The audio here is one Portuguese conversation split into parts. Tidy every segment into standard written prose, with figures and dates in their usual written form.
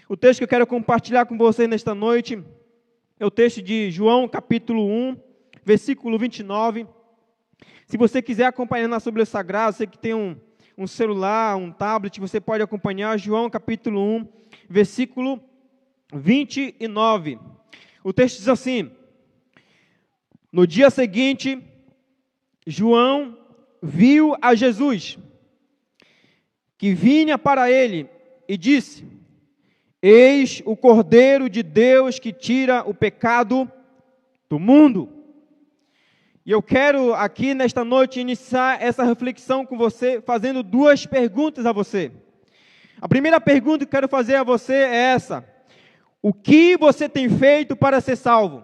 O texto que eu quero compartilhar com vocês nesta noite é o texto de João, capítulo 1, versículo 29. Se você quiser acompanhar na Bíblia Sagrada, você que tem um celular, um tablet, você pode acompanhar João, capítulo 1, versículo 29. O texto diz assim: no dia seguinte, João viu a Jesus, que vinha para ele, e disse: eis o Cordeiro de Deus que tira o pecado do mundo. E eu quero aqui nesta noite iniciar essa reflexão com você, fazendo duas perguntas a você. A primeira pergunta que eu quero fazer a você é essa: o que você tem feito para ser salvo?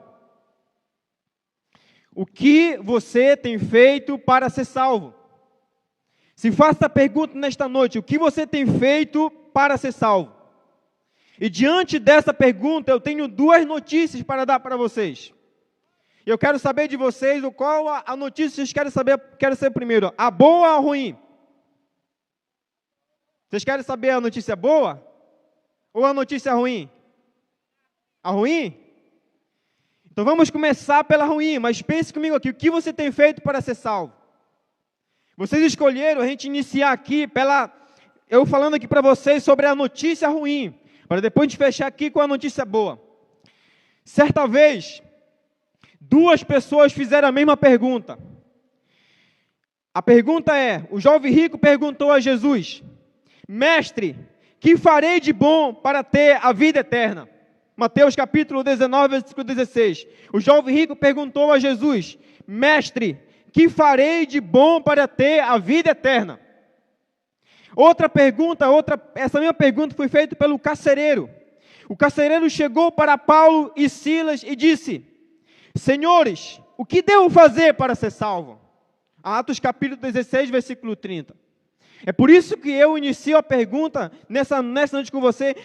O que você tem feito para ser salvo? Se faça a pergunta nesta noite: o que você tem feito para ser salvo? E diante dessa pergunta, eu tenho duas notícias para dar para vocês. Eu quero saber de vocês qual a notícia que vocês querem saber primeiro, a boa ou a ruim? Vocês querem saber a notícia boa ou a notícia ruim? A ruim? Então vamos começar pela ruim, mas pense comigo aqui, o que você tem feito para ser salvo? Vocês escolheram a gente iniciar aqui eu falando aqui para vocês sobre a notícia ruim, para depois a gente fechar aqui com a notícia boa. Certa vez, duas pessoas fizeram a mesma pergunta. A pergunta é, o jovem rico perguntou a Jesus: mestre, que farei de bom para ter a vida eterna? Mateus capítulo 19, versículo 16. O jovem rico perguntou a Jesus: mestre, que farei de bom para ter a vida eterna? Essa mesma pergunta foi feita pelo carcereiro. O carcereiro chegou para Paulo e Silas e disse: senhores, o que devo fazer para ser salvo? Atos capítulo 16, versículo 30. É por isso que eu inicio a pergunta nessa noite com você,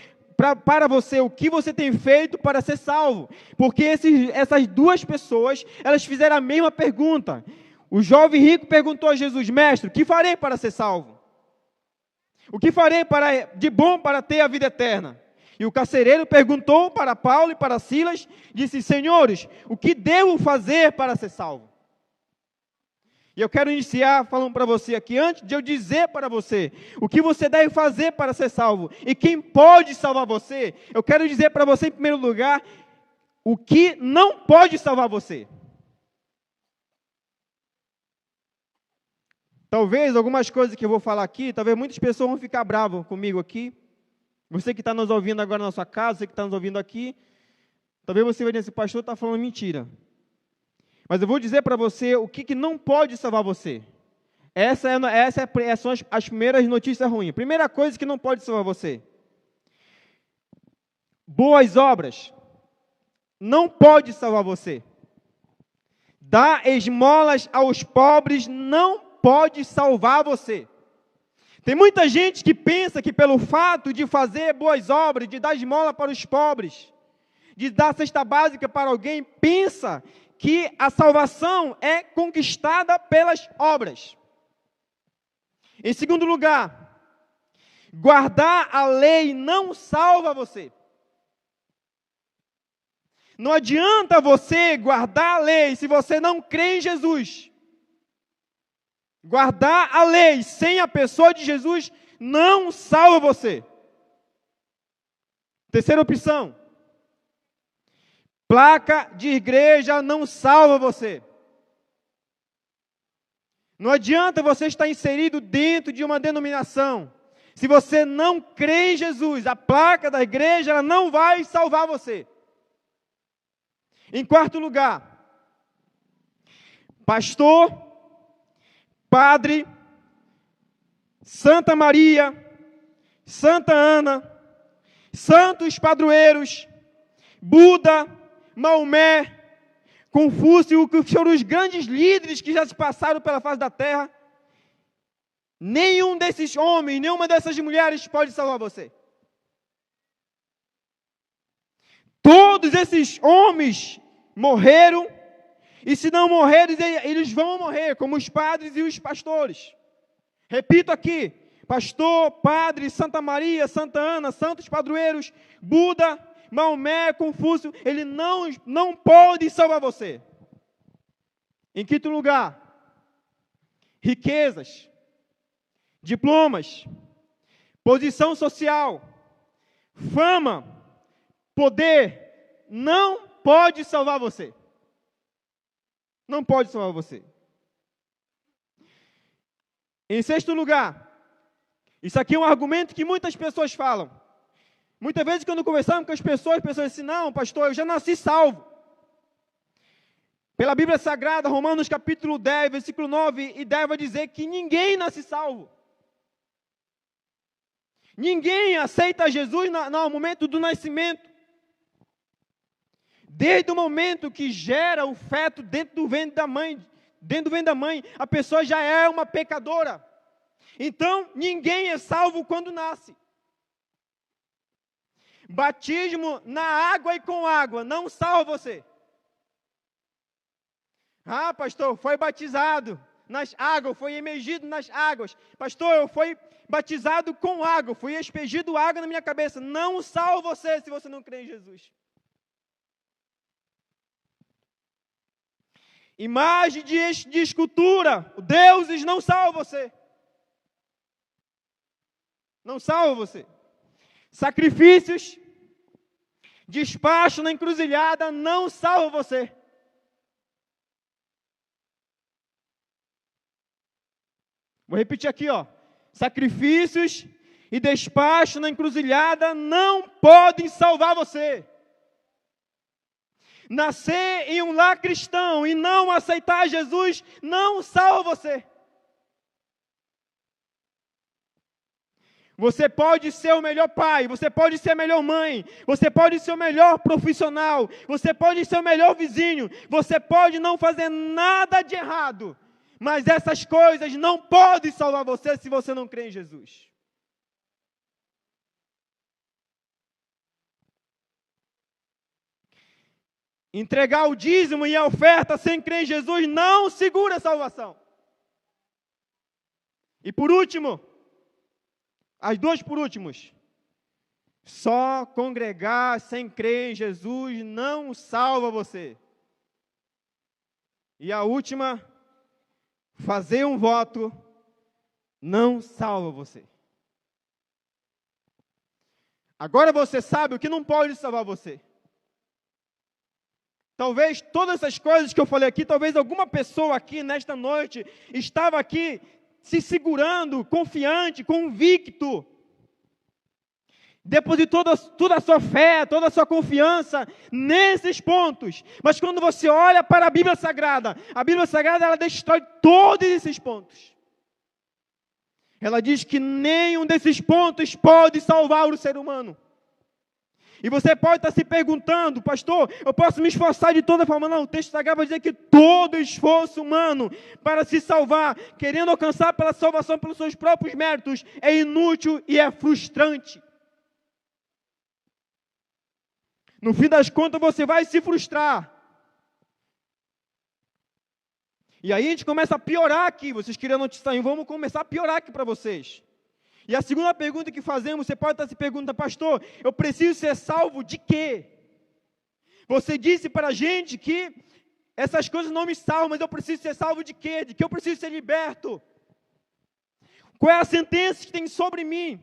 para você, o que você tem feito para ser salvo? Porque essas duas pessoas, elas fizeram a mesma pergunta. O jovem rico perguntou a Jesus: mestre, o que farei para ser salvo? O que farei de bom para ter a vida eterna? E o carcereiro perguntou para Paulo e para Silas, disse: senhores, o que devo fazer para ser salvo? E eu quero iniciar falando para você aqui, antes de eu dizer para você o que você deve fazer para ser salvo e quem pode salvar você, eu quero dizer para você, em primeiro lugar, o que não pode salvar você. Talvez algumas coisas que eu vou falar aqui, talvez muitas pessoas vão ficar bravas comigo aqui. Você que está nos ouvindo agora na sua casa, você que está nos ouvindo aqui, talvez você vai dizer: esse pastor está falando mentira. Mas eu vou dizer para você o que não pode salvar você. Essas são as primeiras notícias ruins. Primeira coisa que não pode salvar você: boas obras. Não pode salvar você. Dar esmolas aos pobres não pode salvar você. Tem muita gente que pensa que pelo fato de fazer boas obras, de dar esmola para os pobres, de dar cesta básica para alguém, pensa que a salvação é conquistada pelas obras. Em segundo lugar, guardar a lei não salva você. Não adianta você guardar a lei se você não crê em Jesus. Guardar a lei sem a pessoa de Jesus não salva você. Terceira opção: placa de igreja não salva você. Não adianta você estar inserido dentro de uma denominação. Se você não crê em Jesus, a placa da igreja ela não vai salvar você. Em quarto lugar, pastor, padre, Santa Maria, Santa Ana, santos padroeiros, Buda, Maomé, Confúcio, que foram os grandes líderes que já se passaram pela face da terra. Nenhum desses homens, nenhuma dessas mulheres pode salvar você. Todos esses homens morreram, e se não morreram, eles vão morrer, como os padres e os pastores. Repito aqui, pastor, padre, Santa Maria, Santa Ana, santos padroeiros, Buda, Maomé, Confúcio, ele não pode salvar você. Em quinto lugar, riquezas, diplomas, posição social, fama, poder, não pode salvar você. Não pode salvar você. Em sexto lugar, isso aqui é um argumento que muitas pessoas falam. Muitas vezes quando conversamos com as pessoas dizem assim, não, pastor, eu já nasci salvo. Pela Bíblia Sagrada, Romanos capítulo 10, versículo 9 e 10 vai dizer que ninguém nasce salvo. Ninguém aceita Jesus no momento do nascimento. Desde o momento que gera o feto dentro do ventre da mãe, a pessoa já é uma pecadora. Então, ninguém é salvo quando nasce. Batismo na água e com água não salva você. Ah, pastor, foi batizado nas águas, foi emergido nas águas. Pastor, eu fui batizado com água, fui aspergido água na minha cabeça. Não salva você se você não crê em Jesus. Imagem de escultura, deuses não salva você. Não salva você. Sacrifícios, despacho na encruzilhada não salva você. Vou repetir aqui, ó. Sacrifícios e despacho na encruzilhada não podem salvar você. Nascer em um lar cristão e não aceitar Jesus não salva você. Você pode ser o melhor pai, você pode ser a melhor mãe, você pode ser o melhor profissional, você pode ser o melhor vizinho, você pode não fazer nada de errado, mas essas coisas não podem salvar você se você não crê em Jesus. Entregar o dízimo e a oferta sem crer em Jesus não segura a salvação. E por último, as duas por últimos, só congregar sem crer em Jesus não salva você. E a última, fazer um voto não salva você. Agora você sabe o que não pode salvar você. Talvez todas essas coisas que eu falei aqui, talvez alguma pessoa aqui nesta noite estava aqui se segurando, confiante, convicto. Depositou toda a sua fé, toda a sua confiança nesses pontos. Mas quando você olha para a Bíblia Sagrada ela destrói todos esses pontos. Ela diz que nenhum desses pontos pode salvar o ser humano. E você pode estar se perguntando, pastor, eu posso me esforçar de toda forma? Não, o texto sagrado vai dizer que todo esforço humano para se salvar, querendo alcançar pela salvação pelos seus próprios méritos, é inútil e é frustrante. No fim das contas, você vai se frustrar. E aí a gente começa a piorar aqui. Vocês queriam notícia, vamos começar a piorar aqui para vocês. E a segunda pergunta que fazemos, você pode estar se perguntando, pastor, eu preciso ser salvo de quê? Você disse para a gente que essas coisas não me salvam, mas eu preciso ser salvo de quê? De que eu preciso ser liberto? Qual é a sentença que tem sobre mim?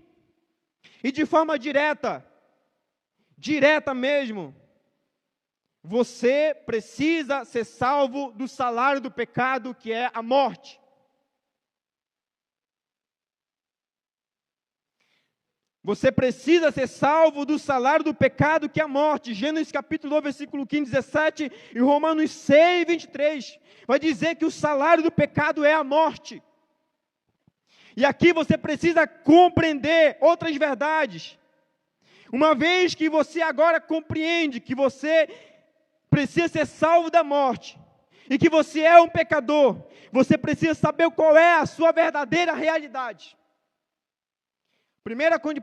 E de forma direta mesmo, você precisa ser salvo do salário do pecado, que é a morte. Você precisa ser salvo do salário do pecado, que é a morte. Gênesis capítulo 2, versículo 15, 17 e Romanos 6, 23. Vai dizer que o salário do pecado é a morte. E aqui você precisa compreender outras verdades. Uma vez que você agora compreende que você precisa ser salvo da morte e que você é um pecador, você precisa saber qual é a sua verdadeira realidade.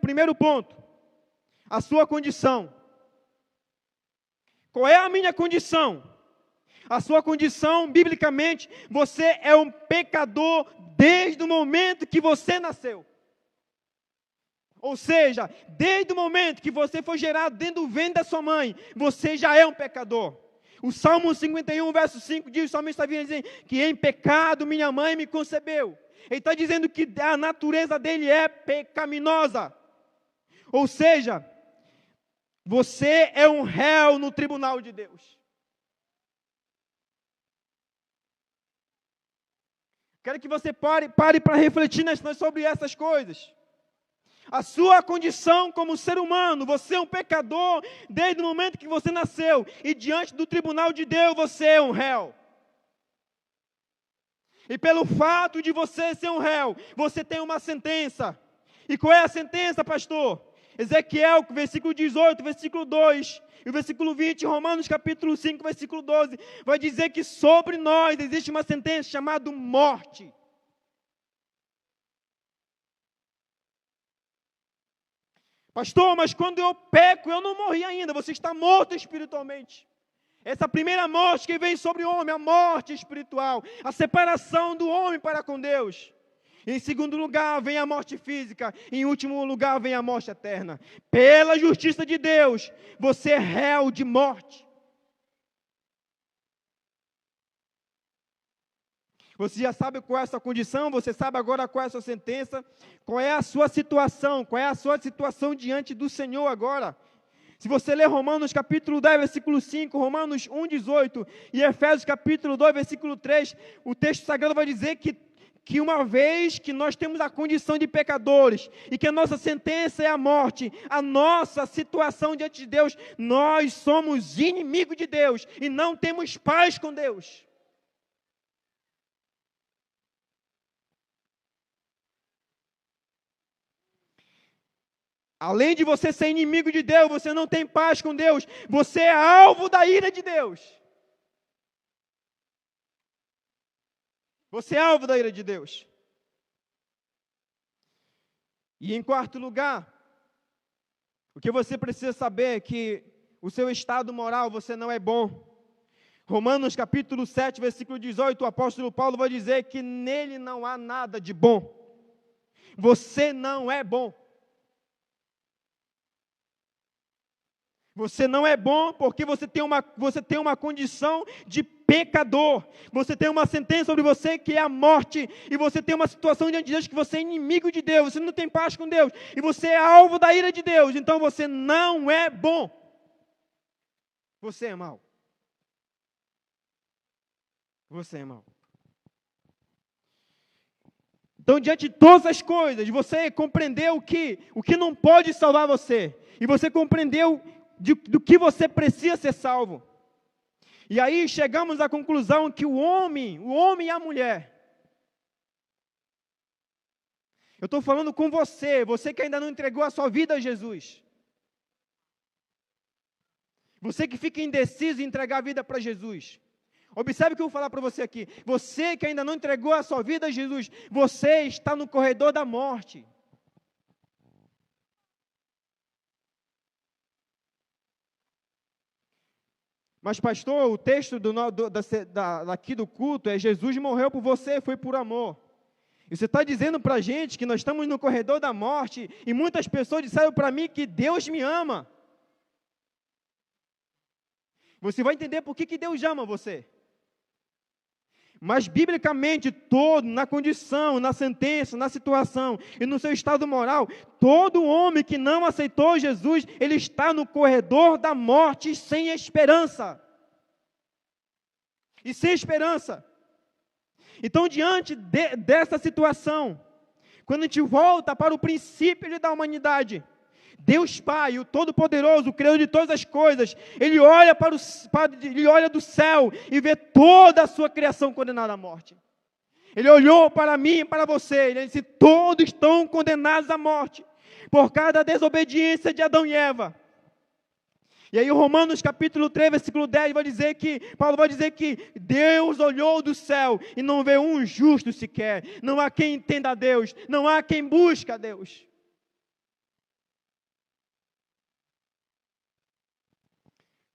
Primeiro ponto, a sua condição. Qual é a minha condição? A sua condição, biblicamente, você é um pecador desde o momento que você nasceu. Ou seja, desde o momento que você foi gerado dentro do ventre da sua mãe, você já é um pecador. O Salmo 51, verso 5 diz, o salmista está dizendo que em pecado minha mãe me concebeu. Ele está dizendo que a natureza dele é pecaminosa. Ou seja, você é um réu no tribunal de Deus. Quero que você pare para refletir sobre essas coisas. A sua condição como ser humano, você é um pecador desde o momento que você nasceu. E diante do tribunal de Deus, você é um réu. E pelo fato de você ser um réu, você tem uma sentença. E qual é a sentença, pastor? Ezequiel, versículo 18, versículo 2, e o versículo 20, Romanos capítulo 5, versículo 12, vai dizer que sobre nós existe uma sentença chamada morte. Pastor, mas quando eu peco, eu não morri ainda, você está morto espiritualmente. Essa primeira morte que vem sobre o homem, a morte espiritual, a separação do homem para com Deus. Em segundo lugar, vem a morte física. Em último lugar, vem a morte eterna. Pela justiça de Deus, você é réu de morte. Você já sabe qual é a sua condição, você sabe agora qual é a sua sentença, qual é a sua situação, qual é a sua situação diante do Senhor agora. Se você ler Romanos capítulo 10, versículo 5, Romanos 1, 18 e Efésios capítulo 2, versículo 3, o texto sagrado vai dizer que uma vez que nós temos a condição de pecadores e que a nossa sentença é a morte, a nossa situação diante de Deus, nós somos inimigos de Deus e não temos paz com Deus. Além de você ser inimigo de Deus, você não tem paz com Deus, você é alvo da ira de Deus. Você é alvo da ira de Deus. E em quarto lugar, o que você precisa saber é que o seu estado moral, você não é bom. Romanos capítulo 7, versículo 18, o apóstolo Paulo vai dizer que nele não há nada de bom. Você não é bom. Você não é bom porque você tem uma condição de pecador. Você tem uma sentença sobre você que é a morte. E você tem uma situação diante de Deus que você é inimigo de Deus. Você não tem paz com Deus. E você é alvo da ira de Deus. Então você não é bom. Você é mau. Você é mau. Então, diante de todas as coisas, você compreendeu o que não pode salvar você. E você compreendeu do que você precisa ser salvo. E aí chegamos à conclusão que o homem e a mulher. Eu estou falando com você que ainda não entregou a sua vida a Jesus. Você que fica indeciso em entregar a vida para Jesus. Observe o que eu vou falar para você aqui. Você que ainda não entregou a sua vida a Jesus, você está no corredor da morte. Mas pastor, o texto aqui do culto é Jesus morreu por você, foi por amor. E você está dizendo para a gente que nós estamos no corredor da morte e muitas pessoas disseram para mim que Deus me ama. Você vai entender por que Deus ama você. Mas biblicamente, na condição, na sentença, na situação e no seu estado moral, todo homem que não aceitou Jesus, ele está no corredor da morte sem esperança. E sem esperança. Então, diante dessa situação, quando a gente volta para o princípio da humanidade, Deus Pai, o Todo-Poderoso, o Criador de todas as coisas, Ele olha do céu e vê toda a sua criação condenada à morte. Ele olhou para mim e para você, Ele disse, todos estão condenados à morte, por causa da desobediência de Adão e Eva. E aí Romanos capítulo 3, versículo 10, Paulo vai dizer que Deus olhou do céu e não vê um justo sequer, não há quem entenda a Deus, não há quem busque a Deus.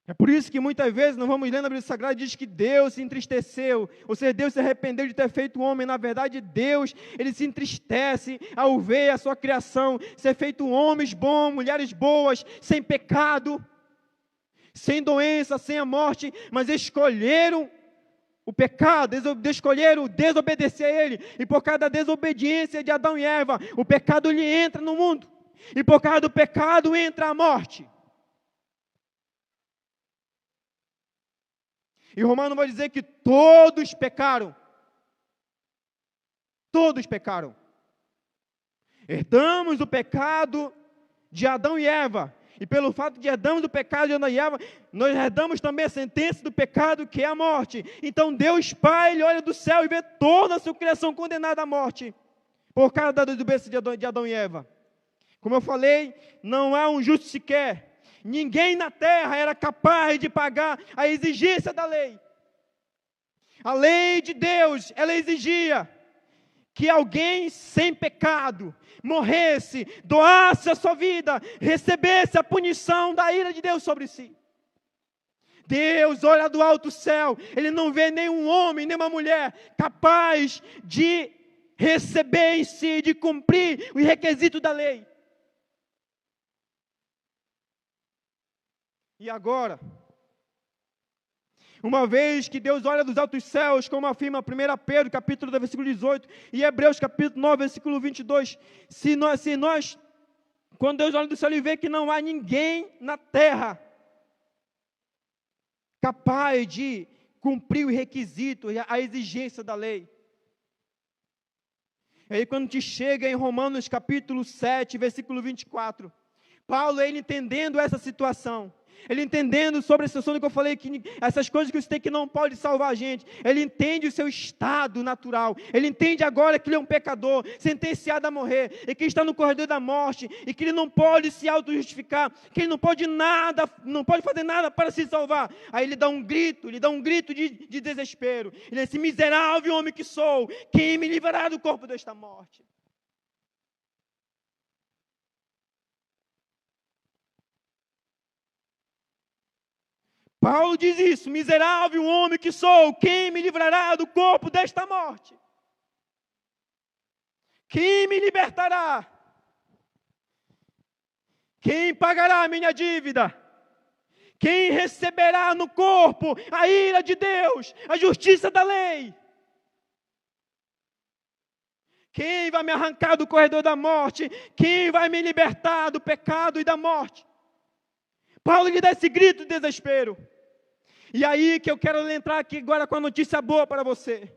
É por isso que muitas vezes nós vamos lendo a Bíblia Sagrada e diz que Deus se entristeceu, ou seja, Deus se arrependeu de ter feito o homem. Na verdade, Deus, Ele se entristece ao ver a sua criação ser feito homens bons, mulheres boas, sem pecado, sem doença, sem a morte, mas escolheram o pecado, escolheram desobedecer a Ele, e por causa da desobediência de Adão e Eva, o pecado lhe entra no mundo, e por causa do pecado entra a morte. E Romano vai dizer que todos pecaram. Todos pecaram. Herdamos o pecado de Adão e Eva. E pelo fato de herdarmos o pecado de Adão e Eva, nós herdamos também a sentença do pecado, que é a morte. Então Deus Pai, Ele olha do céu e vê toda a sua criação condenada à morte, por causa da desobediência de Adão e Eva. Como eu falei, não há um justo sequer. Ninguém na terra era capaz de pagar a exigência da lei. A lei de Deus, ela exigia que alguém sem pecado morresse, doasse a sua vida, recebesse a punição da ira de Deus sobre si. Deus olha do alto céu, Ele não vê nenhum homem, nenhuma mulher capaz de receber em si, de cumprir o requisito da lei. E agora, uma vez que Deus olha dos altos céus, como afirma 1 Pedro, capítulo 2, versículo 18, e Hebreus, capítulo 9, versículo 22, quando Deus olha do céu, Ele vê que não há ninguém na terra capaz de cumprir o requisito, a exigência da lei. E aí quando te chega em Romanos, capítulo 7, versículo 24, Paulo, ele entendendo essa situação, ele entendendo sobre essa situação que eu falei, que essas coisas que você tem que não pode salvar a gente, ele entende o seu estado natural, ele entende agora que ele é um pecador, sentenciado a morrer, e que está no corredor da morte, e que ele não pode se auto-justificar, que ele não pode nada, não pode fazer nada para se salvar. Aí ele dá um grito de desespero, ele diz assim: miserável homem que sou, quem me livrará do corpo desta morte? Paulo diz isso: miserável homem que sou, quem me livrará do corpo desta morte? Quem me libertará? Quem pagará a minha dívida? Quem receberá no corpo a ira de Deus, a justiça da lei? Quem vai me arrancar do corredor da morte? Quem vai me libertar do pecado e da morte? Paulo lhe dá esse grito de desespero. E aí que eu quero entrar aqui agora com a notícia boa para você.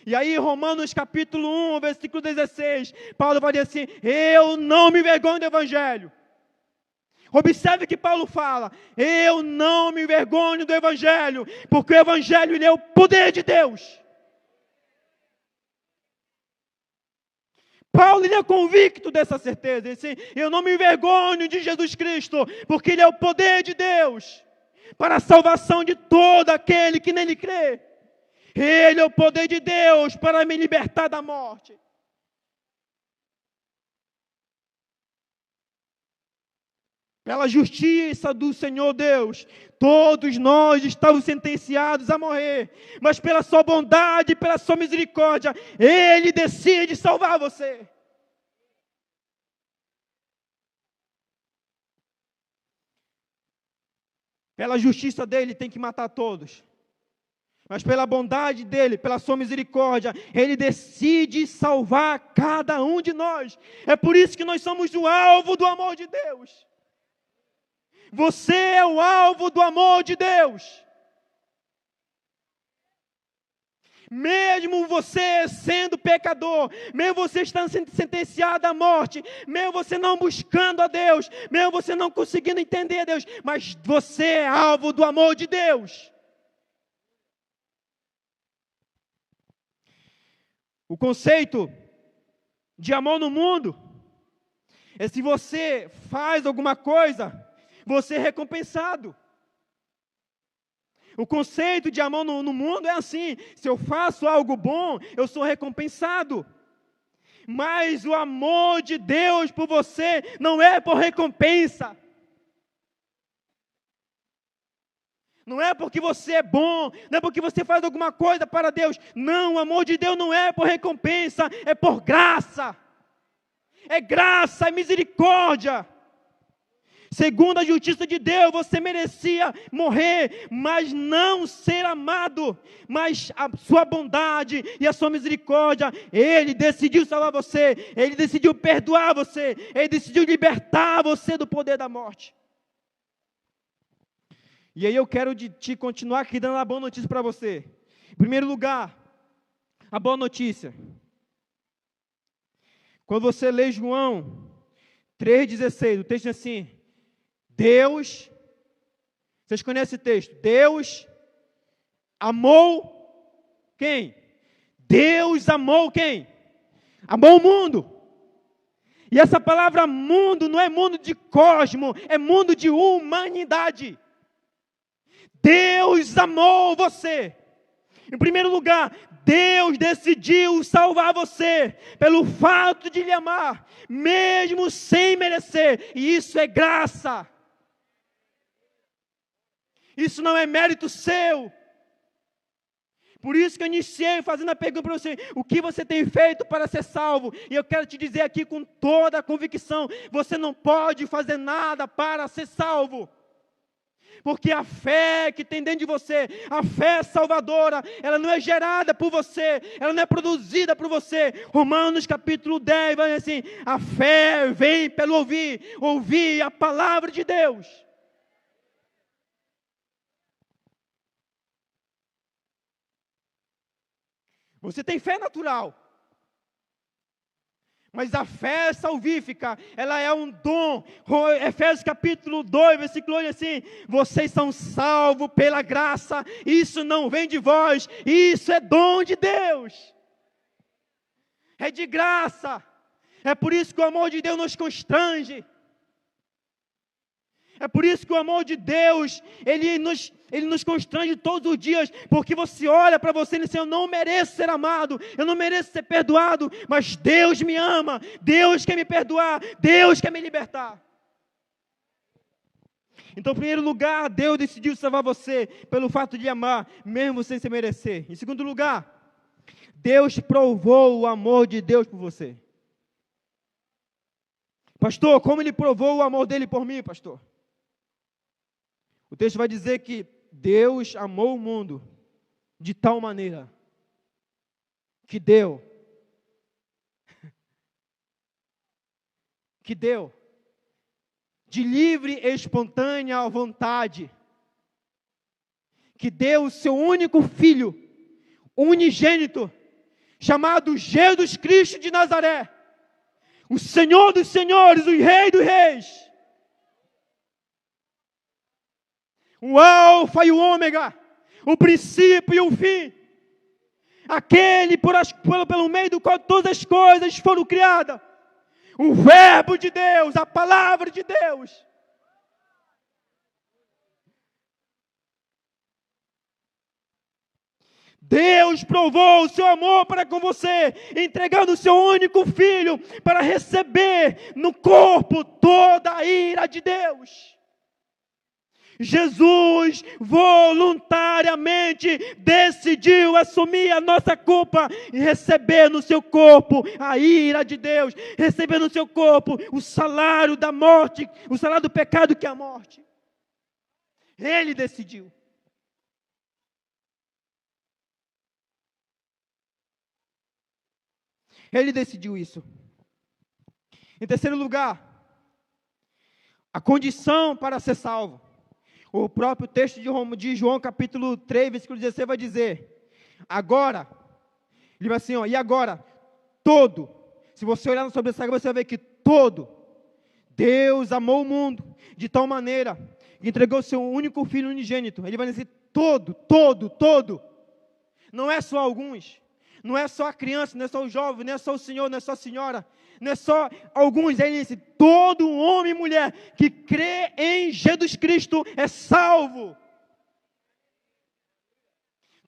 E aí Romanos capítulo 1, versículo 16, Paulo vai dizer assim: eu não me envergonho do Evangelho. Observe que Paulo fala: eu não me envergonho do Evangelho, porque o Evangelho ele é o poder de Deus. Paulo ele é convicto dessa certeza. Ele diz assim: eu não me envergonho de Jesus Cristo, porque Ele é o poder de Deus para a salvação de todo aquele que nele crê. Ele é o poder de Deus para me libertar da morte. Pela justiça do Senhor Deus, todos nós estávamos sentenciados a morrer, mas pela sua bondade, pela sua misericórdia, Ele decide salvar você. Pela justiça dele, tem que matar todos. Mas pela bondade dele, pela sua misericórdia, Ele decide salvar cada um de nós. É por isso que nós somos o alvo do amor de Deus. Você é o alvo do amor de Deus. Mesmo você sendo pecador, mesmo você estando sendo sentenciado à morte, mesmo você não buscando a Deus, mesmo você não conseguindo entender a Deus, mas você é alvo do amor de Deus. O conceito de amor no mundo é se você faz alguma coisa, você é recompensado. O conceito de amor no mundo é assim: se eu faço algo bom, eu sou recompensado. Mas o amor de Deus por você não é por recompensa. Não é porque você é bom, não é porque você faz alguma coisa para Deus. Não, o amor de Deus não é por recompensa, é por graça. É graça, é misericórdia. Segundo a justiça de Deus, você merecia morrer, mas não ser amado. Mas a sua bondade e a sua misericórdia, Ele decidiu salvar você. Ele decidiu perdoar você. Ele decidiu libertar você do poder da morte. E aí eu quero te continuar aqui dando a boa notícia para você. Em primeiro lugar, a boa notícia. Quando você lê João 3,16, o texto diz assim: Deus, vocês conhecem esse texto? Deus amou quem? Deus amou quem? Amou o mundo. E essa palavra mundo não é mundo de cosmo, é mundo de humanidade. Deus amou você. Em primeiro lugar, Deus decidiu salvar você pelo fato de lhe amar, mesmo sem merecer. E isso é graça. Isso não é mérito seu. Por isso que eu iniciei fazendo a pergunta para você: o que você tem feito para ser salvo? E eu quero te dizer aqui com toda a convicção: você não pode fazer nada para ser salvo. Porque a fé que tem dentro de você, a fé salvadora, ela não é gerada por você, ela não é produzida por você. Romanos capítulo 10 vai assim: a fé vem pelo ouvir a palavra de Deus. Você tem fé natural, mas a fé salvífica, ela é um dom. Efésios capítulo 2, versículo 8, assim: vocês são salvos pela graça, isso não vem de vós, isso é dom de Deus, é de graça. É por isso que o amor de Deus nos constrange. É por isso que o amor de Deus, Ele nos constrange todos os dias, porque você olha para você e diz assim: eu não mereço ser amado, eu não mereço ser perdoado, mas Deus me ama, Deus quer me perdoar, Deus quer me libertar. Então, em primeiro lugar, Deus decidiu salvar você pelo fato de amar, mesmo sem se merecer. Em segundo lugar, Deus provou o amor de Deus por você. Pastor, como Ele provou o amor dele por mim, pastor? O texto vai dizer que Deus amou o mundo de tal maneira que deu de livre e espontânea vontade, que deu o seu único filho, unigênito, chamado Jesus Cristo de Nazaré, o Senhor dos senhores, o Rei dos reis, o Alfa e o Ômega, o princípio e o fim, aquele pelo meio do qual todas as coisas foram criadas, o Verbo de Deus, a Palavra de Deus. Deus provou o seu amor para com você, entregando o seu único filho para receber no corpo toda a ira de Deus. Jesus voluntariamente decidiu assumir a nossa culpa e receber no seu corpo a ira de Deus, receber no seu corpo o salário da morte, o salário do pecado, que é a morte. Ele decidiu. Ele decidiu isso. Em terceiro lugar, a condição para ser salvo. O próprio texto de João capítulo 3, versículo 16 vai dizer: agora, ele vai assim, e agora, se você olhar sobre essa água, você vai ver que Deus amou o mundo de tal maneira, que entregou o seu único filho unigênito. Ele vai dizer todo, não é só alguns, não é só a criança, não é só o jovem, não é só o senhor, não é só a senhora, não é só alguns, ele disse: todo homem e mulher que crê em Jesus Cristo é salvo.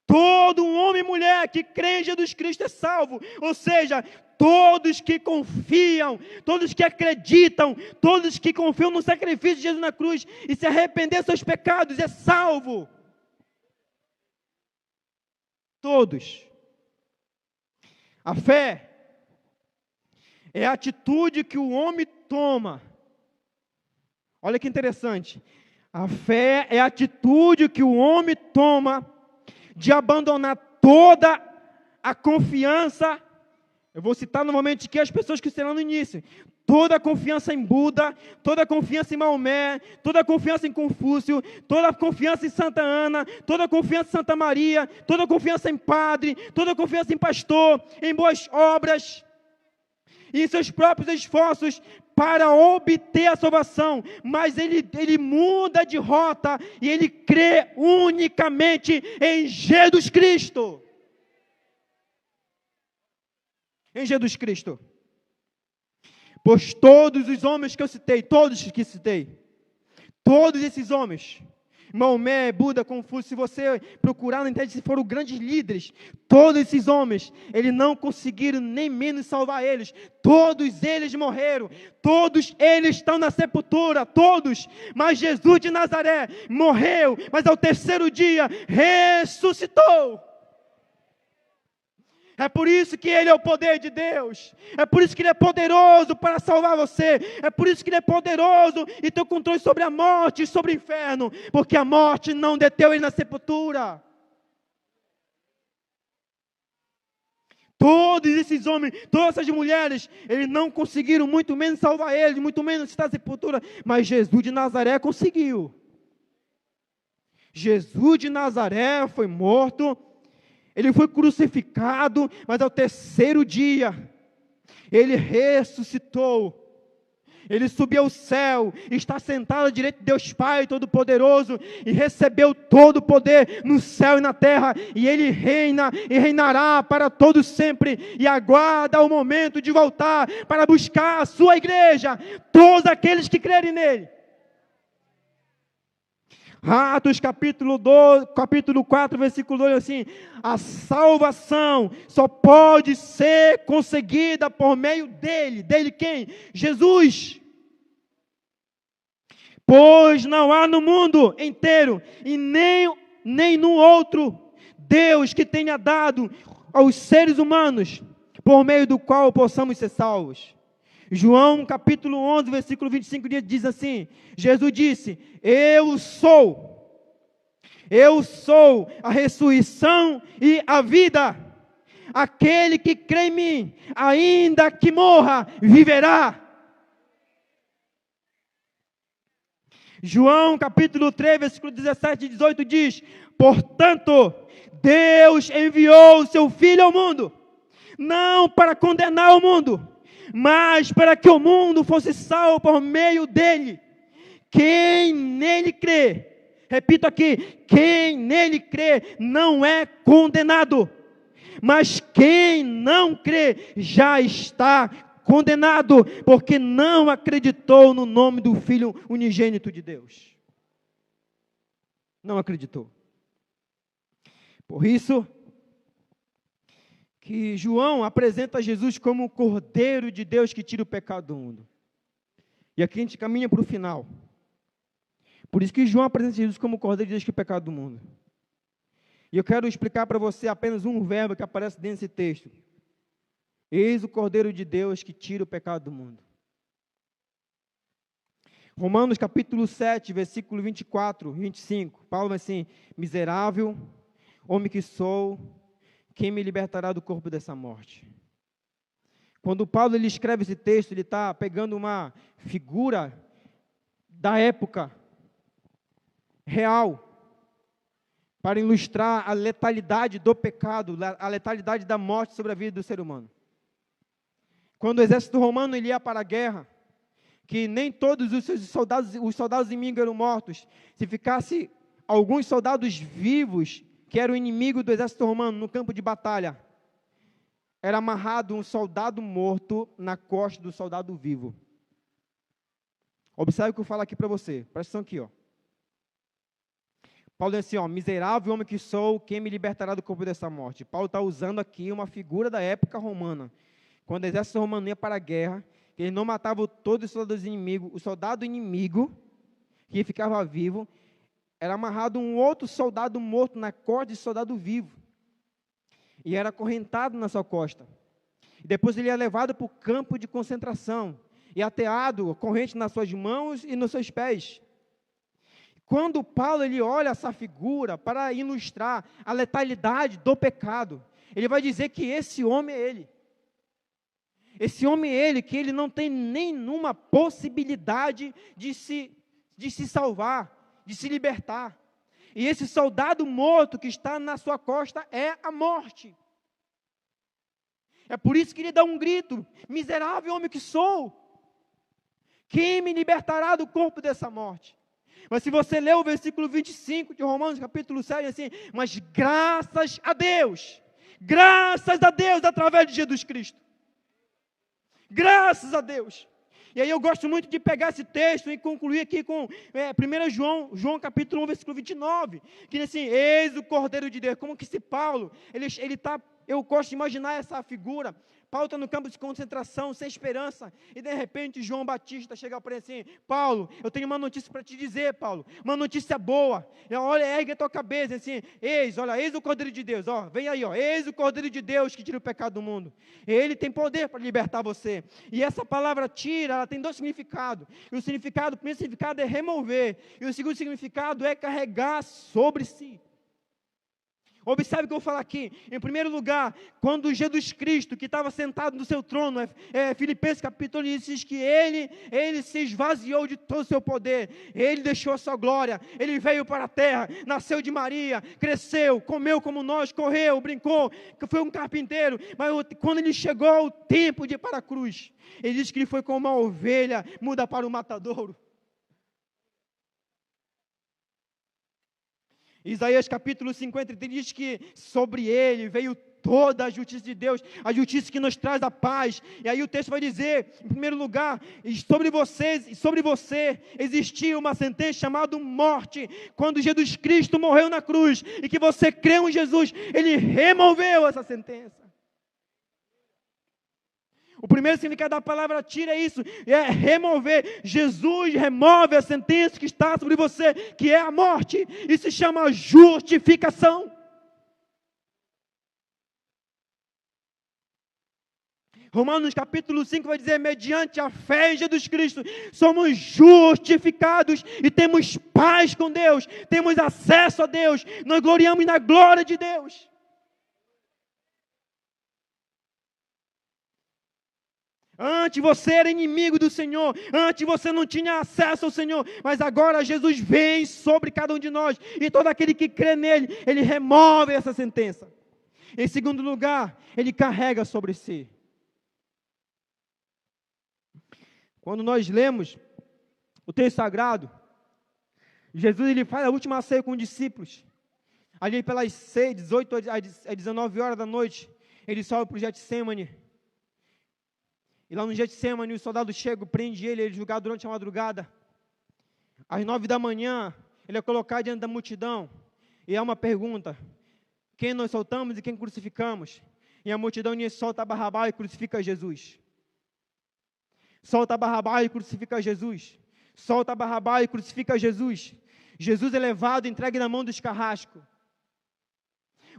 Todo homem e mulher que crê em Jesus Cristo é salvo. Ou seja, todos que confiam, todos que acreditam, todos que confiam no sacrifício de Jesus na cruz e se arrepender dos seus pecados é salvo. todos. A fé é a atitude que o homem toma. Olha que interessante. A fé é a atitude que o homem toma de abandonar toda a confiança. Eu vou citar novamente aqui as pessoas que serão no início. Toda a confiança em Buda, toda a confiança em Maomé, toda a confiança em Confúcio, toda a confiança em Santa Ana, toda a confiança em Santa Maria, toda a confiança em padre, toda a confiança em pastor, em boas obras, e em seus próprios esforços para obter a salvação. Mas ele muda de rota e ele crê unicamente em Jesus Cristo. Em Jesus Cristo. Pois todos os homens que eu citei, todos esses homens, Maomé, Buda, Confúcio, se você procurar na internet, se foram grandes líderes, todos esses homens, eles não conseguiram nem menos salvar eles, todos eles morreram, todos eles estão na sepultura, todos, mas Jesus de Nazaré morreu, mas ao terceiro dia ressuscitou. É por isso que Ele é o poder de Deus. É por isso que Ele é poderoso para salvar você. É por isso que Ele é poderoso e tem o controle sobre a morte e sobre o inferno. Porque a morte não deteu Ele na sepultura. Todos esses homens, todas essas mulheres, eles não conseguiram muito menos salvar Ele, muito menos estar na sepultura. Mas Jesus de Nazaré conseguiu. Jesus de Nazaré foi morto. Ele foi crucificado, mas ao terceiro dia, Ele ressuscitou. Ele subiu ao céu, está sentado à direita de Deus Pai Todo-Poderoso, e recebeu todo o poder no céu e na terra, e Ele reina e reinará para todo sempre, e aguarda o momento de voltar, para buscar a sua igreja, todos aqueles que crerem nele. Atos capítulo 4, versículo 2, assim: a salvação só pode ser conseguida por meio dele. Dele quem? Jesus. Pois não há no mundo inteiro, e nem no outro, Deus que tenha dado aos seres humanos, por meio do qual possamos ser salvos. João capítulo 11, versículo 25 diz assim: Jesus disse: eu sou a ressurreição e a vida. Aquele que crê em mim, ainda que morra, viverá. João capítulo 3, versículo 17 e 18 diz: portanto, Deus enviou o seu Filho ao mundo, não para condenar o mundo, mas para que o mundo fosse salvo por meio dele. Quem nele crê, repito aqui, quem nele crê não é condenado, mas quem não crê já está condenado, porque não acreditou no nome do Filho unigênito de Deus. Não acreditou. Por isso que João apresenta Jesus como o Cordeiro de Deus que tira o pecado do mundo. E aqui a gente caminha para o final. Por isso que João apresenta Jesus como o Cordeiro de Deus que tira o pecado do mundo. E eu quero explicar para você apenas um verbo que aparece dentro desse texto. Eis o Cordeiro de Deus que tira o pecado do mundo. Romanos capítulo 7, versículo 24, 25. Paulo vai assim: miserável, homem que sou, quem me libertará do corpo dessa morte? Quando Paulo ele escreve esse texto, ele está pegando uma figura da época real, para ilustrar a letalidade do pecado, a letalidade da morte sobre a vida do ser humano. Quando o exército romano ele ia para a guerra, que nem todos os seus soldados inimigos eram mortos, se ficasse alguns soldados vivos, que era o inimigo do exército romano, no campo de batalha, era amarrado um soldado morto na costa do soldado vivo. Observe o que eu falo aqui para você, presta atenção aqui, ó. Paulo diz assim, ó: miserável homem que sou, quem me libertará do corpo dessa morte? Paulo está usando aqui uma figura da época romana, quando o exército romano ia para a guerra, que ele não matava todos os soldados inimigos, o soldado inimigo, que ficava vivo, era amarrado um outro soldado morto na corda de soldado vivo. e era acorrentado na sua costa. E depois ele é levado para o campo de concentração e ateado, corrente nas suas mãos e nos seus pés. Quando Paulo ele olha essa figura para ilustrar a letalidade do pecado, ele vai dizer que esse homem é ele. Esse homem é ele, que ele não tem nenhuma possibilidade de se salvar, de se libertar. E esse soldado morto que está na sua costa é a morte. É por isso que ele dá um grito: miserável homem que sou, quem me libertará do corpo dessa morte? Mas se você ler o versículo 25 de Romanos capítulo 7, assim, mas graças a Deus, através de Jesus Cristo, graças a Deus. E aí eu gosto muito de pegar esse texto e concluir aqui com 1 João capítulo 1, versículo 29, que diz assim: eis o Cordeiro de Deus. Como que esse Paulo, ele está, eu gosto de imaginar essa figura. Paulo está no campo de concentração, sem esperança, e de repente João Batista chega para ele assim: Paulo, eu tenho uma notícia para te dizer, Paulo, uma notícia boa. E olha, ergue a tua cabeça, assim, eis o Cordeiro de Deus, ó, vem aí, ó, eis o Cordeiro de Deus que tira o pecado do mundo. Ele tem poder para libertar você. E essa palavra tira, ela tem dois significados. E o primeiro significado é remover, e o segundo significado é carregar sobre si. Observe o que eu vou falar aqui. Em primeiro lugar, quando Jesus Cristo, que estava sentado no seu trono, Filipenses capítulo 1, diz que ele se esvaziou de todo o seu poder, ele deixou a sua glória, ele veio para a terra, nasceu de Maria, cresceu, comeu como nós, correu, brincou, foi um carpinteiro, mas quando ele chegou ao tempo de ir para a cruz, ele diz que ele foi como uma ovelha muda para o matadouro. Isaías capítulo 53 diz que sobre ele veio toda a justiça de Deus, a justiça que nos traz a paz. E aí o texto vai dizer, em primeiro lugar, sobre você existia uma sentença chamada morte. Quando Jesus Cristo morreu na cruz, e que você creu em Jesus, Ele removeu essa sentença. O primeiro significado da palavra tira é isso, é remover. Jesus remove a sentença que está sobre você, que é a morte. Isso se chama justificação. Romanos capítulo 5 vai dizer: mediante a fé em Jesus Cristo, somos justificados e temos paz com Deus, temos acesso a Deus, nós gloriamos na glória de Deus. Antes você era inimigo do Senhor, antes você não tinha acesso ao Senhor, mas agora Jesus vem sobre cada um de nós, e todo aquele que crê nele, ele remove essa sentença. Em segundo lugar, ele carrega sobre si. Quando nós lemos o texto sagrado, Jesus ele faz a última ceia com os discípulos, ali pelas 18 a 19 horas da noite, ele sobe para o Getsêmani. E lá no Getsêmani, o soldado chega, prende ele é julgado durante a madrugada. Às 9 da manhã, ele é colocado diante da multidão. E há uma pergunta: quem nós soltamos e quem crucificamos? E a multidão solta Barrabás e crucifica Jesus. Solta Barrabás e crucifica Jesus. Solta Barrabás e crucifica Jesus. Jesus é levado, entregue na mão dos carrascos.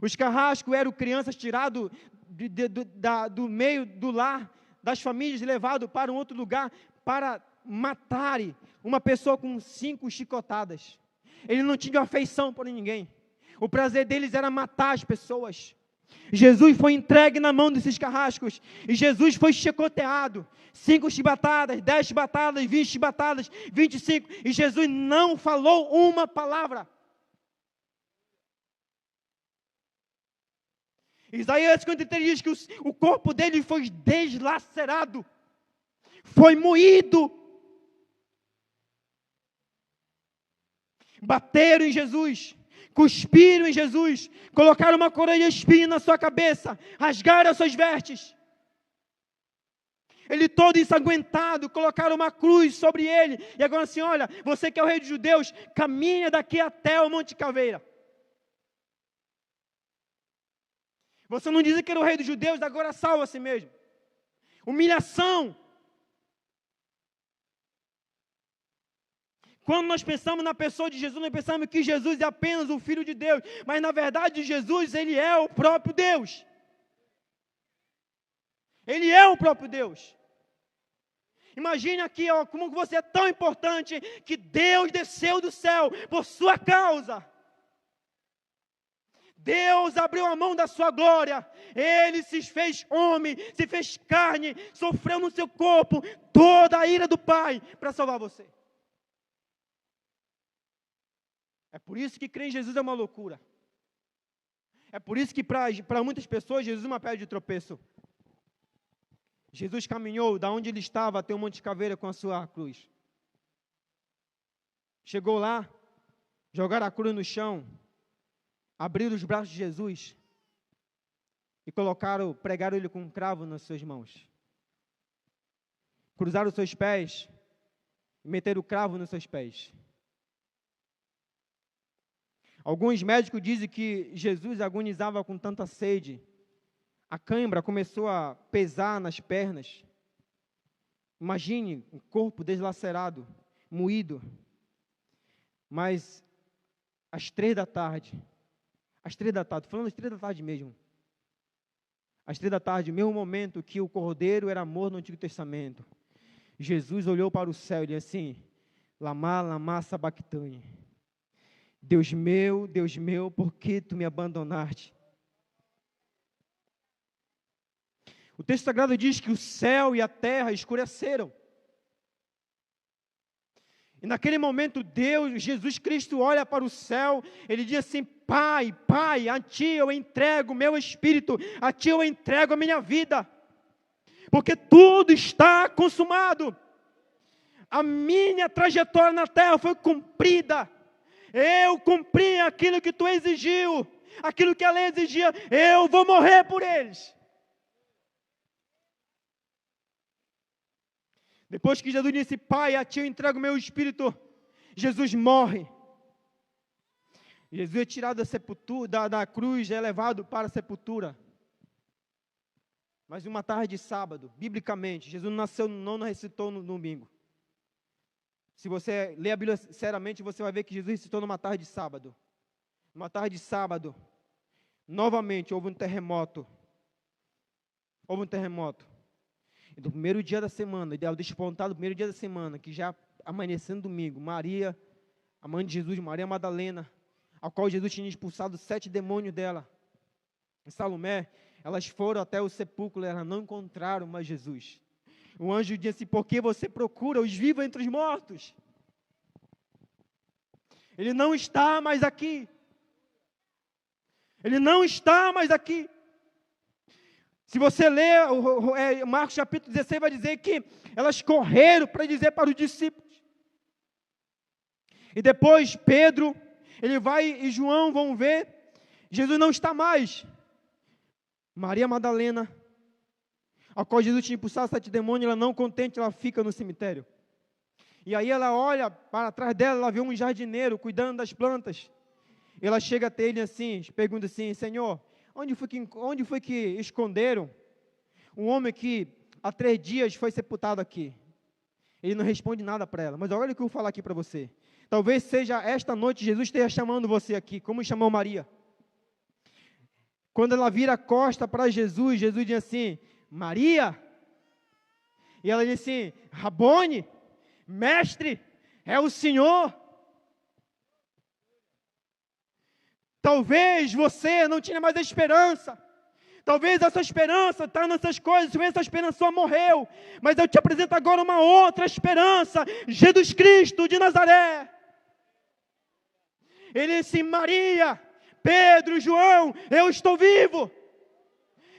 Os carrascos eram crianças tiradas do meio do lar, das famílias, levado para um outro lugar para matarem uma pessoa com 5 chicotadas. Ele não tinha afeição por ninguém. O prazer deles era matar as pessoas. Jesus foi entregue na mão desses carrascos, e Jesus foi chicoteado, 5 chibatadas, 10 chibatadas, 20 chibatadas, 25, e Jesus não falou uma palavra. Isaías 53 diz que o corpo dele foi deslacerado, foi moído. Bateram em Jesus, cuspiram em Jesus, colocaram uma coroa de espinho na sua cabeça, rasgaram as suas vestes. Ele todo ensanguentado, colocaram uma cruz sobre ele, e agora assim: olha, você que é o rei dos judeus, caminha daqui até o Monte Caveira. Você não dizia que era o rei dos judeus, agora salva a si mesmo. Humilhação. Quando nós pensamos na pessoa de Jesus, nós pensamos que Jesus é apenas o Filho de Deus, mas na verdade Jesus, Ele é o próprio Deus. Ele é o próprio Deus. Imagine aqui, ó, como você é tão importante, que Deus desceu do céu por sua causa. Deus abriu a mão da sua glória, Ele se fez homem, se fez carne, sofreu no seu corpo toda a ira do Pai para salvar você. É por isso que crer em Jesus é uma loucura. É por isso que para muitas pessoas Jesus é uma pedra de tropeço. Jesus caminhou da onde ele estava até o Monte Caveira com a sua cruz. Chegou lá, jogaram a cruz no chão, abriram os braços de Jesus e pregaram ele com um cravo nas suas mãos. Cruzaram os seus pés e meteram o cravo nos seus pés. Alguns médicos dizem que Jesus agonizava com tanta sede. A cãibra começou a pesar nas pernas. Imagine um corpo deslacerado, moído. Mas às 3 da tarde, falando às 3 da tarde mesmo, às 3 da tarde, o mesmo momento que o cordeiro era morto no Antigo Testamento, Jesus olhou para o céu e disse assim: Lamá, lamá, sabactane. Deus meu, por que tu me abandonaste? O texto sagrado diz que o céu e a terra escureceram. E naquele momento Jesus Cristo olha para o céu, Ele diz assim: Pai, a Ti eu entrego o meu espírito, a Ti eu entrego a minha vida, porque tudo está consumado. A minha trajetória na terra foi cumprida, eu cumpri aquilo que Tu exigiu, aquilo que a lei exigia, eu vou morrer por eles. Depois que Jesus disse: Pai, a Ti eu entrego o meu espírito, Jesus morre. Jesus é tirado da sepultura, da cruz, é levado para a sepultura. Mas uma tarde de sábado, biblicamente, Jesus não ressuscitou no domingo. Se você ler a Bíblia seriamente, você vai ver que Jesus ressuscitou numa tarde de sábado. Numa tarde de sábado, novamente houve um terremoto. E do primeiro dia da semana, ao despontar do primeiro dia da semana, que já amanhecendo domingo, Maria, a mãe de Jesus, Maria Madalena, a qual Jesus tinha expulsado 7 demônios dela, em Salomé, elas foram até o sepulcro, elas não encontraram mais Jesus. O anjo disse: por que você procura os vivos entre os mortos? Ele não está mais aqui. Ele não está mais aqui. Se você ler Marcos capítulo 16, vai dizer que elas correram para dizer para os discípulos. E depois Pedro, e João vão ver, Jesus não está mais. Maria Madalena, a qual Jesus tinha expulsado 7 demônios, ela não contente, ela fica no cemitério. E aí ela olha para trás dela, ela vê um jardineiro cuidando das plantas. Ela chega até ele assim, pergunta assim: Senhor, onde foi que esconderam um homem que há 3 dias foi sepultado aqui? Ele não responde nada para ela. Mas olha o que eu vou falar aqui para você. Talvez seja esta noite Jesus esteja chamando você aqui, como chamou Maria. Quando ela vira a costa para Jesus, Jesus diz assim: Maria. E ela diz assim: Rabone, mestre, é o Senhor. Talvez você não tinha mais esperança. Talvez essa esperança está nessas coisas. Talvez essa esperança só morreu. Mas eu te apresento agora uma outra esperança. Jesus Cristo de Nazaré. Ele disse: Maria, Pedro, João, eu estou vivo.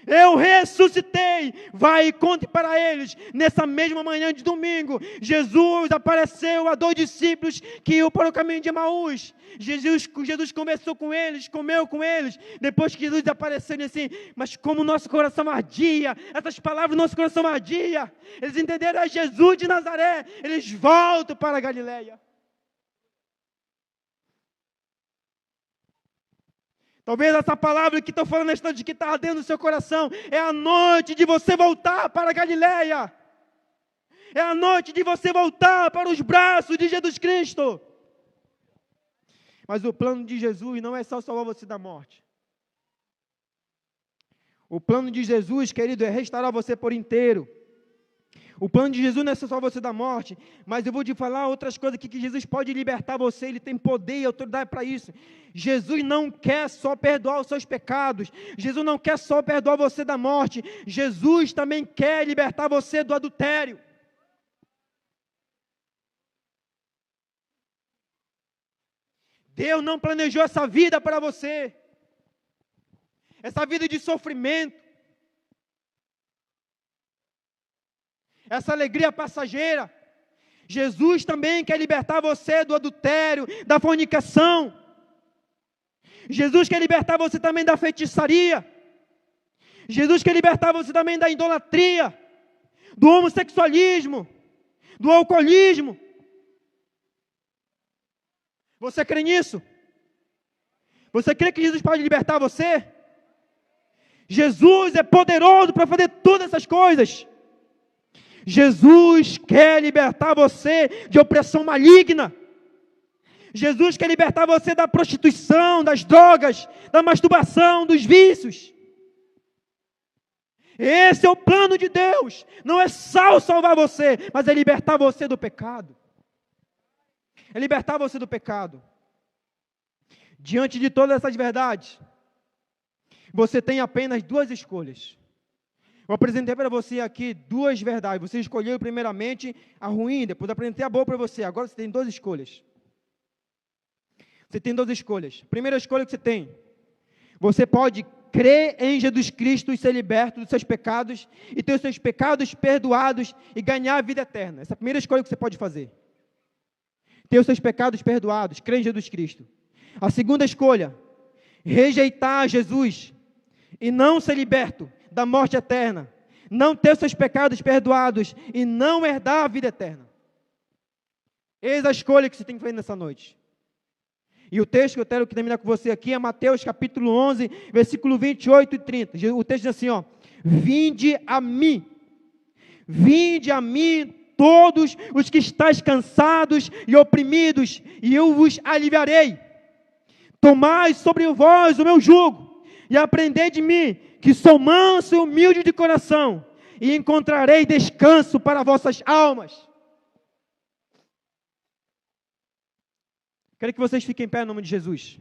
Eu ressuscitei. Vai e conte para eles. Nessa mesma manhã de domingo, Jesus apareceu a 2 discípulos que iam para o caminho de Emaús. Jesus conversou com eles, comeu com eles. Depois que Jesus apareceu, ele disse assim: mas como o nosso coração ardia, essas palavras do nosso coração ardia. Eles entenderam: é Jesus de Nazaré. Eles voltam para a Galileia. Talvez essa palavra que estou falando nesta noite, que está ardendo no seu coração, é a noite de você voltar para a Galileia. É a noite de você voltar para os braços de Jesus Cristo. Mas o plano de Jesus não é só salvar você da morte. O plano de Jesus, querido, é restaurar você por inteiro. O plano de Jesus não é só você da morte, mas eu vou te falar outras coisas aqui que Jesus pode libertar você, Ele tem poder e autoridade para isso. Jesus não quer só perdoar os seus pecados, Jesus não quer só perdoar você da morte, Jesus também quer libertar você do adultério. Deus não planejou essa vida para você, essa vida de sofrimento, essa alegria passageira. Jesus também quer libertar você do adultério, da fornicação. Jesus quer libertar você também da feitiçaria. Jesus quer libertar você também da idolatria, do homossexualismo, do alcoolismo. Você crê nisso? Você crê que Jesus pode libertar você? Jesus é poderoso para fazer todas essas coisas. Jesus quer libertar você de opressão maligna. Jesus quer libertar você da prostituição, das drogas, da masturbação, dos vícios. Esse é o plano de Deus. Não é só salvar você, mas é libertar você do pecado. É libertar você do pecado. Diante de todas essas verdades, você tem apenas duas escolhas. Eu apresentei para você aqui duas verdades. Você escolheu primeiramente a ruim, depois apresentei a boa para você. Agora você tem duas escolhas. Você tem duas escolhas. Primeira escolha que você tem: você pode crer em Jesus Cristo e ser liberto dos seus pecados, e ter os seus pecados perdoados e ganhar a vida eterna. Essa é a primeira escolha que você pode fazer. Ter os seus pecados perdoados, crer em Jesus Cristo. A segunda escolha: rejeitar Jesus e não ser liberto da morte eterna, não ter os seus pecados perdoados e não herdar a vida eterna. Eis a escolha que você tem que fazer nessa noite. E o texto que eu quero terminar com você aqui é Mateus capítulo 11, versículo 28 e 30. O texto diz assim, vinde a mim, todos os que estáis cansados e oprimidos, e eu vos aliviarei. Tomai sobre vós o meu jugo, e aprendei de mim, que sou manso e humilde de coração, e encontrarei descanso para vossas almas. Quero que vocês fiquem em pé em nome de Jesus.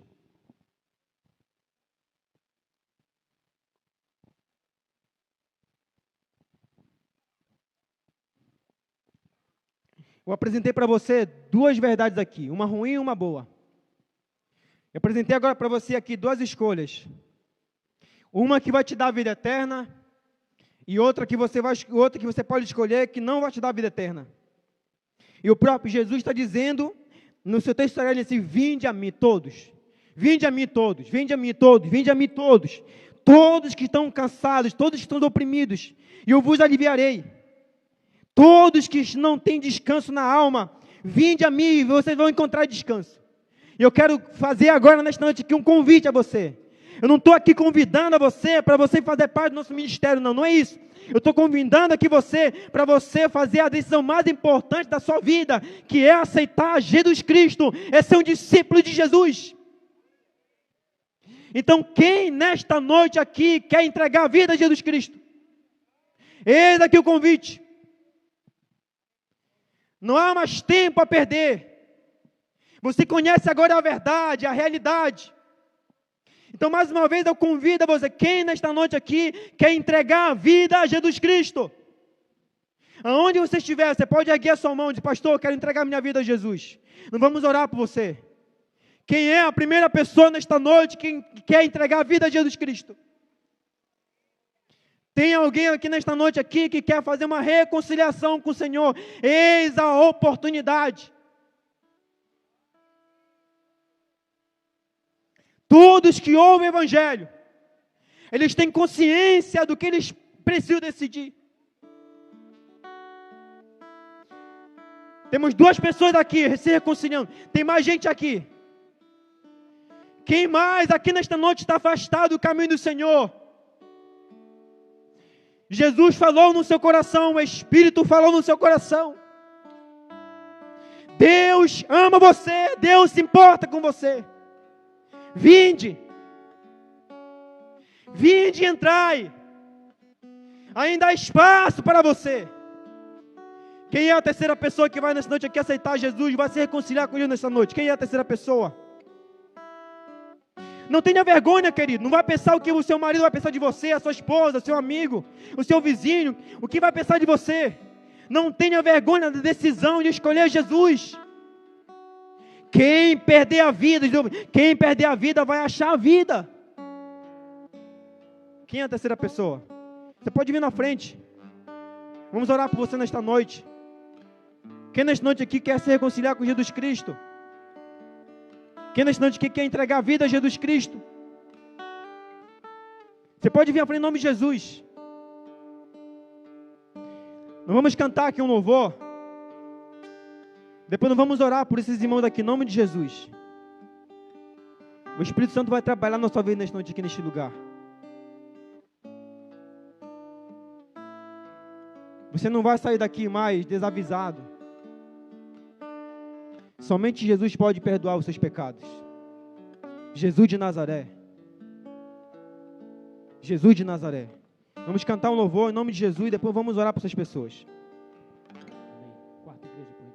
Eu apresentei para você duas verdades aqui, uma ruim e uma boa. Eu apresentei agora para você aqui duas escolhas. Uma que vai te dar a vida eterna e outra que você pode escolher que não vai te dar a vida eterna. E o próprio Jesus está dizendo no seu texto sagrado assim: vinde a mim todos, vinde a mim todos, vinde a mim todos, vinde a mim todos, todos que estão cansados, todos que estão oprimidos, e eu vos aliviarei. Todos que não têm descanso na alma, vinde a mim e vocês vão encontrar descanso. E eu quero fazer agora nesta noite aqui um convite a você. Eu não estou aqui convidando a você para você fazer parte do nosso ministério, não é isso. Eu estou convidando aqui você para você fazer a decisão mais importante da sua vida, que é aceitar Jesus Cristo, é ser um discípulo de Jesus. Então, quem nesta noite aqui quer entregar a vida a Jesus Cristo? Eis aqui o convite. Não há mais tempo a perder. Você conhece agora a verdade, a realidade. Então, mais uma vez, eu convido a você, quem nesta noite aqui quer entregar a vida a Jesus Cristo? Aonde você estiver, você pode erguer a sua mão e dizer: pastor, eu quero entregar minha vida a Jesus. Não vamos orar por você. Quem é a primeira pessoa nesta noite que quer entregar a vida a Jesus Cristo? Tem alguém aqui nesta noite aqui que quer fazer uma reconciliação com o Senhor? Eis a oportunidade. Todos que ouvem o Evangelho, eles têm consciência do que eles precisam decidir. Temos duas pessoas aqui se reconciliando. Tem mais gente aqui. Quem mais aqui nesta noite está afastado do caminho do Senhor? Jesus falou no seu coração, o Espírito falou no seu coração. Deus ama você, Deus se importa com você. Vinde, vinde e entrai. Ainda há espaço para você. Quem é a terceira pessoa que vai nessa noite aqui aceitar Jesus, vai se reconciliar com Deus nessa noite? Quem é a terceira pessoa? Não tenha vergonha, querido. Não vai pensar o que o seu marido vai pensar de você, a sua esposa, seu amigo, o seu vizinho, o que vai pensar de você. Não tenha vergonha da decisão de escolher Jesus. Quem perder a vida vai achar a vida. Quem é a terceira pessoa? Você pode vir na frente. Vamos orar por você nesta noite. Quem nesta noite aqui quer se reconciliar com Jesus Cristo? Quem nesta noite aqui quer entregar a vida a Jesus Cristo? Você pode vir à frente em nome de Jesus. Nós vamos cantar aqui um louvor. Depois nós vamos orar por esses irmãos aqui em nome de Jesus. O Espírito Santo vai trabalhar na sua vida nesta noite aqui neste lugar. Você não vai sair daqui mais desavisado. Somente Jesus pode perdoar os seus pecados. Jesus de Nazaré. Jesus de Nazaré. Vamos cantar um louvor em nome de Jesus e depois vamos orar por essas pessoas. Quarta igreja, por